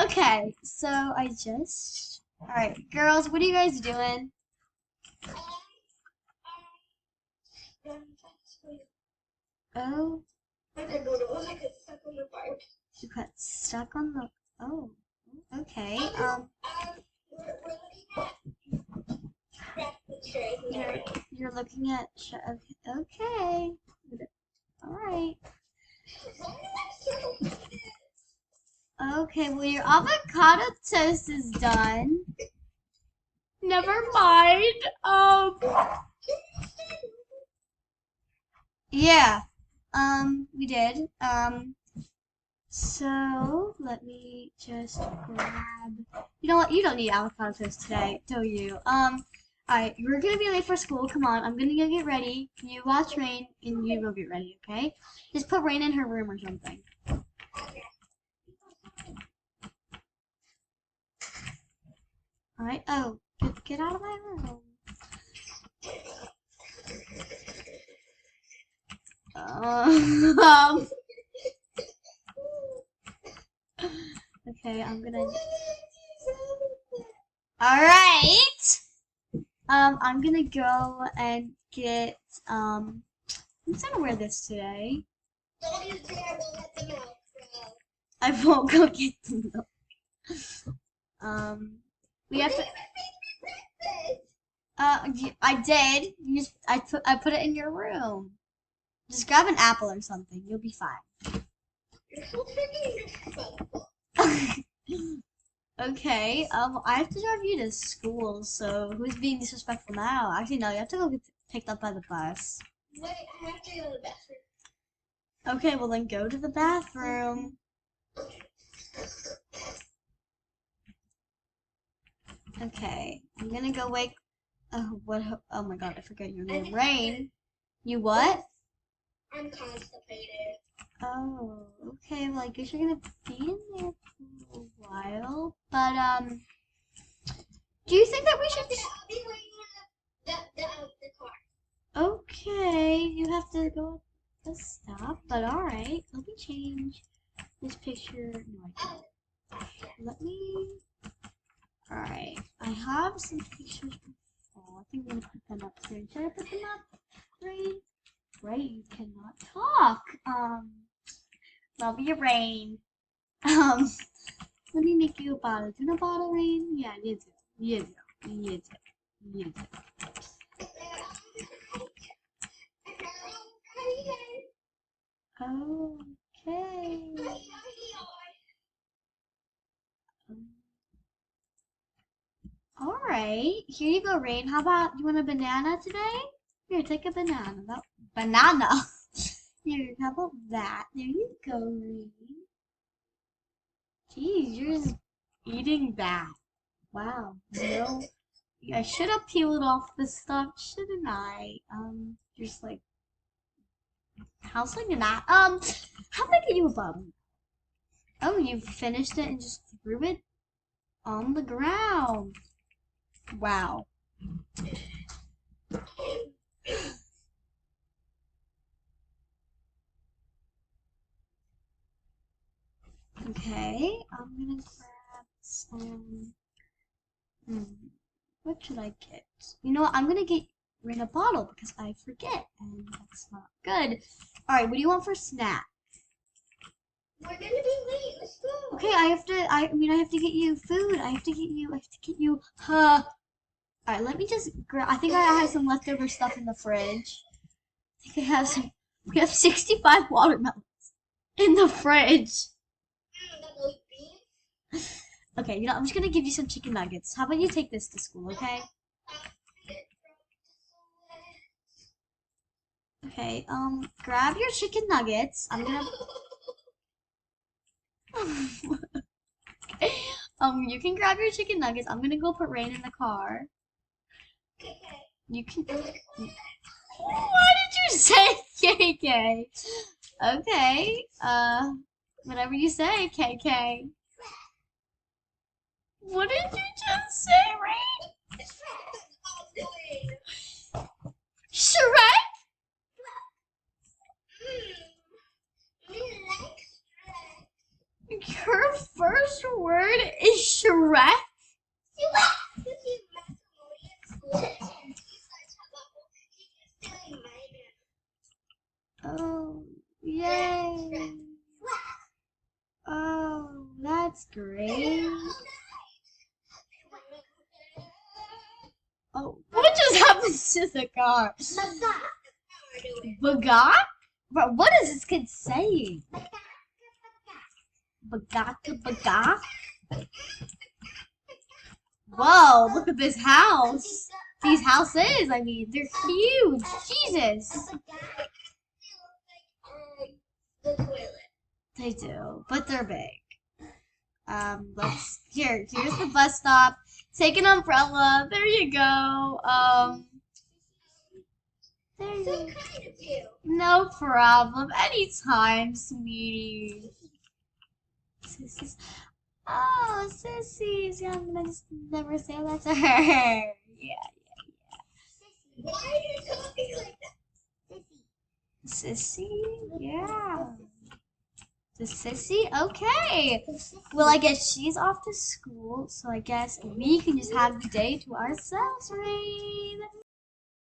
Okay, so Alright, girls, what are you guys doing? Oh, you got stuck on the. Oh, okay. You're looking at. Okay. Alright. Okay, well, your avocado toast is done. Never mind. Yeah. We did. So let me just grab. You know what? You don't need avocado toast today, do you? Alright, we're gonna be late for school. Come on, I'm gonna go get ready. You watch Rain, and you go get ready, okay? Just put Rain in her room or something. Alright. Oh, get out of my room. Okay, I'm gonna. Alright. I'm gonna go and get, I'm gonna wear this today. I won't go get the milk. We have to, I did. I put it in your room. Just grab an apple or something. You'll be fine. Okay, I have to drive you to school, so who's being disrespectful now? Actually, no, you have to go get picked up by the bus. Wait, I have to go to the bathroom. Okay, well then go to the bathroom. Okay, I'm gonna go wake. Oh, what? Oh my God, I forgot your name. Rain. You what? I'm constipated. Oh, okay. Well, I guess you're gonna be in there for a while. But do you think that we should? I'll be waiting in the car. Okay, you have to go at the stop. But all right, let me change this picture. No, I can't. Let me. All right, I have some pictures before. I think I'm gonna put them up soon. Should I put them up? Great. Great, you cannot talk. Love you, Rain. Let me make you a bottle. Do you want a bottle, Rain? Yeah, you do. You do. You do. You do. Okay. All right. Here you go, Rain. How about you want a banana today? Here, take a banana. Banana. Here, how about that? There you go, Rain. Geez, you're just eating that. Wow. No. I should have peeled off the stuff, shouldn't I? Just like, how's like that? How did I get you a bottle? Oh, you finished it and just threw it on the ground. Wow. Okay, I'm gonna grab some. What should I get? You know what? I'm gonna get Rain a bottle because I forget, and that's not good. All right, what do you want for snack? We're gonna be late. Let's go. Okay, I have to. I have to get you food. I have to get you. All right, let me just grab. I think I have some leftover stuff in the fridge. I think I have some. We have 65 watermelons in the fridge. Okay, you know, I'm just gonna give you some chicken nuggets. How about you take this to school, okay? Okay, grab your chicken nuggets. I'm gonna. You can grab your chicken nuggets. I'm gonna go put Rain in the car. You can. Why did you say KK? Okay, whatever you say, KK. What did you just say, Rain? Shrek? Her first word is Shrek? She went to see matrimony at school and he's such a bubble. He keeps stealing my man. Oh, yay. Oh, that's great. Oh, what just happened to the car? Bagat? But what is this kid saying? Bagaka baga? Whoa, look at this house. These houses, I mean, they're huge. Jesus. The toilet. They do, but they're big. Here's the bus stop. Take an umbrella. There you go. There you So go. kind of you. No problem. Anytime, sweetie. Sissies. Oh, sissies. Yeah, I'm gonna just never say that to her. Yeah. Why are you talking like that? Sissy? Yeah. The sissy? Okay. Well, I guess she's off to school, so I guess we can just have the day to ourselves, right?